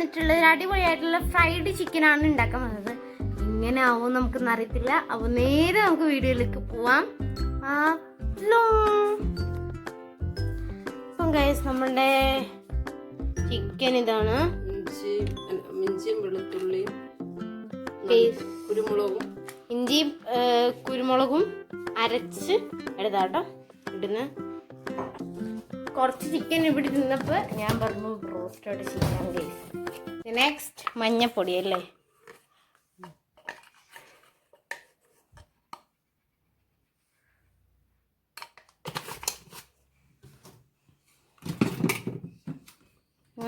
വന്നിട്ടുള്ള ഒരു അടിപൊളിയായിട്ടുള്ള ഫ്രൈഡ് ചിക്കനാണ് ഉണ്ടാക്കാൻ വന്നത്. ഇങ്ങനെ ആവും നമുക്കൊന്നും അറിയത്തില്ല. അപ്പോൾ നേരെ നമുക്ക് വീഡിയോയിലേക്ക് പോവാം. അപ്പം ഗൈസ് നമ്മളുടെ ചിക്കൻ ഇതാണ്. ഇഞ്ചിയും വെളുത്തുള്ളിയും ഇഞ്ചിയും കുരുമുളകും അരച്ച് എടുത്താട്ടോ ഇടുന്ന. കുറച്ച് ചിക്കൻ ഇവിടെ തിന്നപ്പോൾ ഞാൻ പറഞ്ഞു റോസ്റ്റഡ് ചിക്കൻ ഗൈസ്. നെക്സ്റ്റ് മഞ്ഞപ്പൊടി അല്ലേ.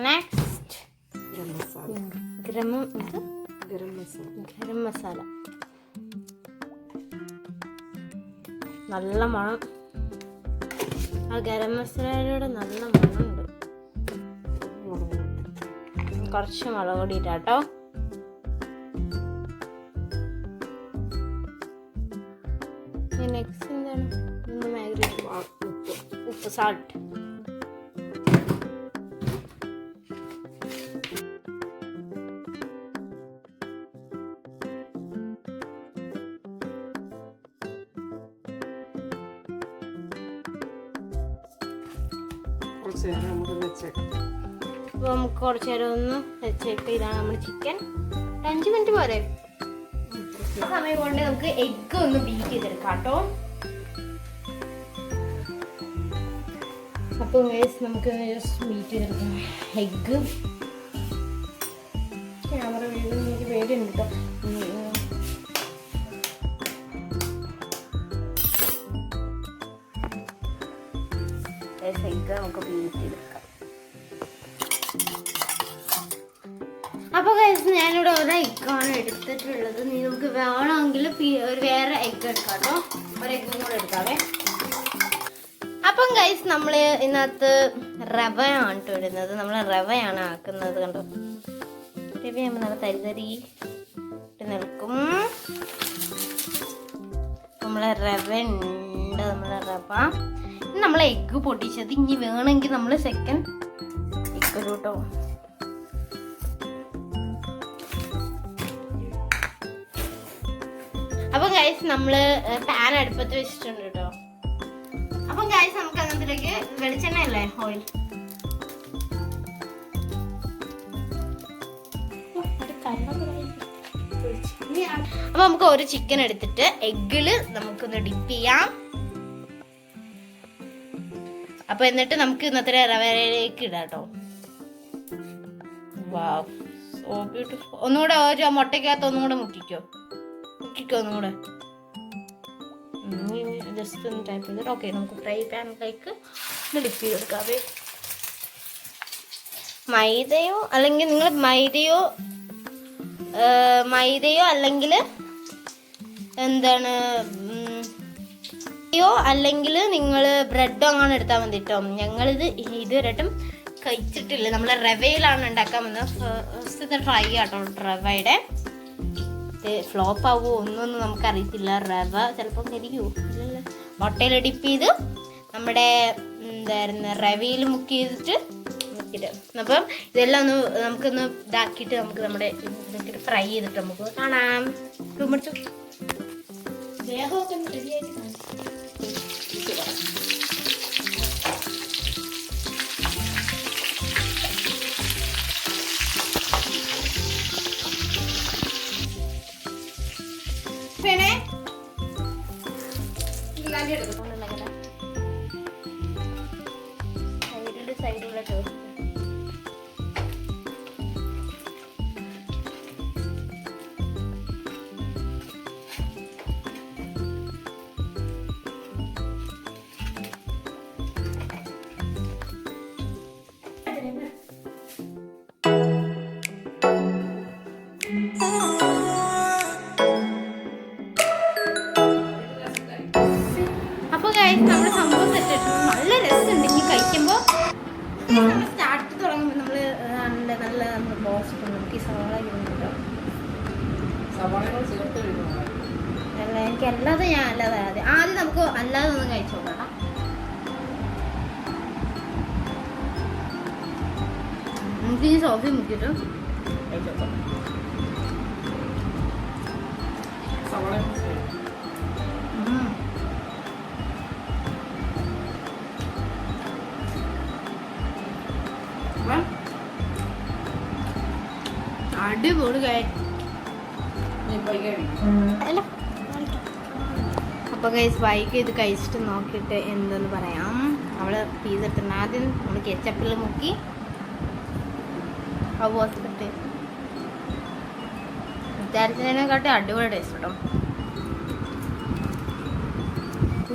നെക്സ്റ്റ് ഗരം മസാല. നല്ല മണം. ആ ഗരം മസാലയുടെ നല്ല മണമുണ്ട്. കുറച്ച് മുളക് പൊടി ഇട്ടാട്ടോ. നെക്സ്റ്റ് എന്താണ്? ഉപ്പ്, സാൾട്ട്. അപ്പോൾ നമുക്ക് കുറച്ച് നേരം ഒന്ന് വെച്ചേക്കാം. ഇതാണ് നമ്മുടെ ചിക്കൻ. 5 മിനിറ്റ് പോരെ. ആ സമയം കൊണ്ട് നമുക്ക് എഗ്ഗ് ഒന്ന് ബീറ്റ് ചെയ്തെടുക്കാം കേട്ടോ. അപ്പോൾ നമുക്ക് ജസ്റ്റ് ബീറ്റ് ചെയ്തെടുക്കാം എഗ്ഗ്. ക്യാമറ വീണ്ടും എനിക്ക് പേടിയുണ്ട് കേട്ടോ. എഗ്ഗ് നമുക്ക് ബീറ്റ് ചെയ്തെടുക്കാം. അപ്പോൾ ഗൈസ് ഞാനിവിടെ ഒരു എഗ്ഗാണ് എടുത്തിട്ടുള്ളത്. നിങ്ങൾക്ക് വേണമെങ്കിൽ ഒരു വേറെ എഗ്ഗ് എടുക്കാം കേട്ടോ. ഒരു എഗ്ഗും കൂടെ എടുക്കാവേ. അപ്പം ഗൈസ് നമ്മൾ ഇതിനകത്ത് റവയാണ് കേട്ടോ ഇടുന്നത്. നമ്മൾ റവയാണ് ആക്കുന്നത്. കണ്ടോ, റവയാകുമ്പോൾ നല്ല തരി ഇട്ട് നിൽക്കും. നമ്മളെ റവ ഉണ്ട്. നമ്മളെ റവ നമ്മൾ എഗ്ഗ് പൊട്ടിച്ചത്. ഇനി വേണമെങ്കിൽ നമ്മൾ സെക്കൻഡ് എഗ്ഗ് ഇടും കേട്ടോ. അപ്പം ഗൈസ് നമ്മള് പാൻ അടുപ്പത്ത് വെച്ചിട്ടുണ്ട് കേട്ടോ. അപ്പം ഗൈസ് നമുക്ക് അതിലേക്ക് വെളിച്ചെണ്ണ അല്ലേ, ഓയിൽ. അപ്പൊ നമുക്ക് ഒരു ചിക്കൻ എടുത്തിട്ട് എഗ്ഗില് നമുക്കൊന്ന് ഡിപ്പ് ചെയ്യാം. അപ്പൊ എന്നിട്ട് നമുക്ക് ഇന്നത്തെ റവയിലേക്ക് ഇടാം കേട്ടോ. വാവ്, സോ ബ്യൂട്ടിഫുൾ. ഒന്നുകൂടെ ഒരു മുട്ടയ്ക്കകത്ത് ഒന്നുകൂടെ മുക്കിക്കോ ഒന്നുകൂടെ. ജസ്റ്റ് ഒന്ന് ടൈപ്പ് ചെയ്തിട്ട് ഓക്കെ. നമുക്ക് ഫ്രൈ പാനിലേക്ക് ഡിപ്പ് ചെയ്തെടുക്കാവേ. മൈദയോ അല്ലെങ്കിൽ നിങ്ങൾ മൈദയോ അല്ലെങ്കിൽ എന്താണ് അല്ലെങ്കിൽ നിങ്ങൾ ബ്രെഡോ അങ്ങനെ എടുത്താൽ മതി കേട്ടോ. ഞങ്ങളിത് ഇതുവരെയായിട്ടും കഴിച്ചിട്ടില്ല. നമ്മൾ റവയിലാണ് ഉണ്ടാക്കാൻ വന്നത്. ഫസ്റ്റ് ട്രൈ ആട്ടോ റവയുടെ. ഫ്ലോപ്പ് ആവുമോ ഒന്നും നമുക്കറിയത്തില്ല. റവ ചിലപ്പോൾ കരിയുമോ ഇല്ലല്ലോ. മുട്ടയിൽ ഡിപ്പ് ചെയ്ത് നമ്മുടെ എന്തായിരുന്നു റവയിൽ മുക്കി ചെയ്തിട്ട് മുക്കിയിട്ട് അപ്പം ഇതെല്ലാം ഒന്ന് നമുക്കൊന്ന് ഇതാക്കിയിട്ട് നമുക്ക് നമ്മുടെ ഇതൊക്കെ ഫ്രൈ ചെയ്തിട്ട് നമുക്ക് കാണാം. കുമ്പിടിച്ചു ദേഹമൊക്കെ റെഡിയായിട്ട് സൈഡിലുള്ള ടോസ്റ്റ്. അപ്പോൾ നമ്മുടെ സംഭവം സെറ്റ് നല്ല രസമുണ്ട്. ഇനി കഴിക്കുമ്പോൾ സ്റ്റാർട്ട് തുടങ്ങുമ്പോൾ നമ്മൾ ബോസ് നമുക്ക് ഈ സവാള ഇടുന്നുണ്ടോ. അല്ല എനിക്ക് അല്ലാതെ ഞാൻ അല്ലാതെ ആദ്യം നമുക്ക് അല്ലാതെ ഒന്നും കഴിച്ചു നോക്കണം. നമുക്ക് ഈ സോഫി മുക്കിയിട്ട് കഴിച്ചോട്ടോ. സവാള അടിപൊളി അല്ല. അപ്പോൾ ഗൈസ് ബൈക്ക് ഇത് കഴിച്ചിട്ട് നോക്കിയിട്ട് എന്തെന്ന് പറയാം. അവള് പീസ് എടുത്തിട്ടുണ്ട്. ആദ്യം നമ്മൾ കെച്ചപ്പിൽ മുക്കി അവസ്ഥ വിചാരിച്ചതിനെക്കാട്ടി അടിപൊളി ടേസ്റ്റ് കേട്ടോ.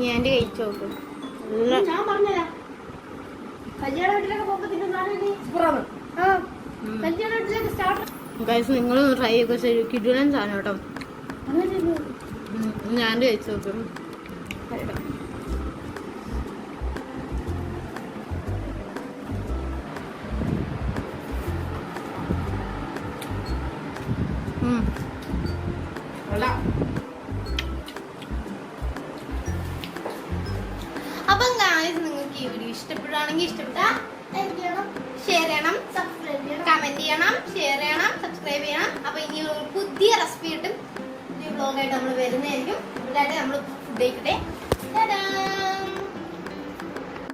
ഞാൻ കഴിച്ചു നോക്കും. ഞാൻ പറഞ്ഞുതരാം. കല്യാണ വീട്ടിലൊക്കെ പോകുമ്പോ കല്യാണ വീട്ടിലേക്ക് സ്റ്റാർട്ട് ഗൈസ് നിങ്ങളും ട്രൈ ഒക്കെ ശരി കിടുലൻ സാധനം കേട്ടോ. ഞാൻ കഴിച്ചു നോക്കും. അപ്പം ഗൈസ് നിങ്ങൾക്ക് ഈ വീഡിയോ ഇഷ്ടപ്പെടുകയാണെങ്കിൽ ഇഷ്ടപ്പെട്ടാ ഷെയർ ചെയ്യണം, സബ്സ്ക്രൈബ് ചെയ്യണം. കമന്റ് ചെയ്യണം, ഷെയർ ചെയ്യണം, സബ്സ്ക്രൈബ് ചെയ്യണം. അപ്പൊ ഇനി ഒരു പുതിയ റെസിപ്പി കിട്ടും, പുതിയ വ്ലോഗായിട്ട് നമ്മൾ വരുന്നതായിരിക്കും. എല്ലാവരും നമ്മൾ ഫുഡ് കഴിക്കട്ടെ.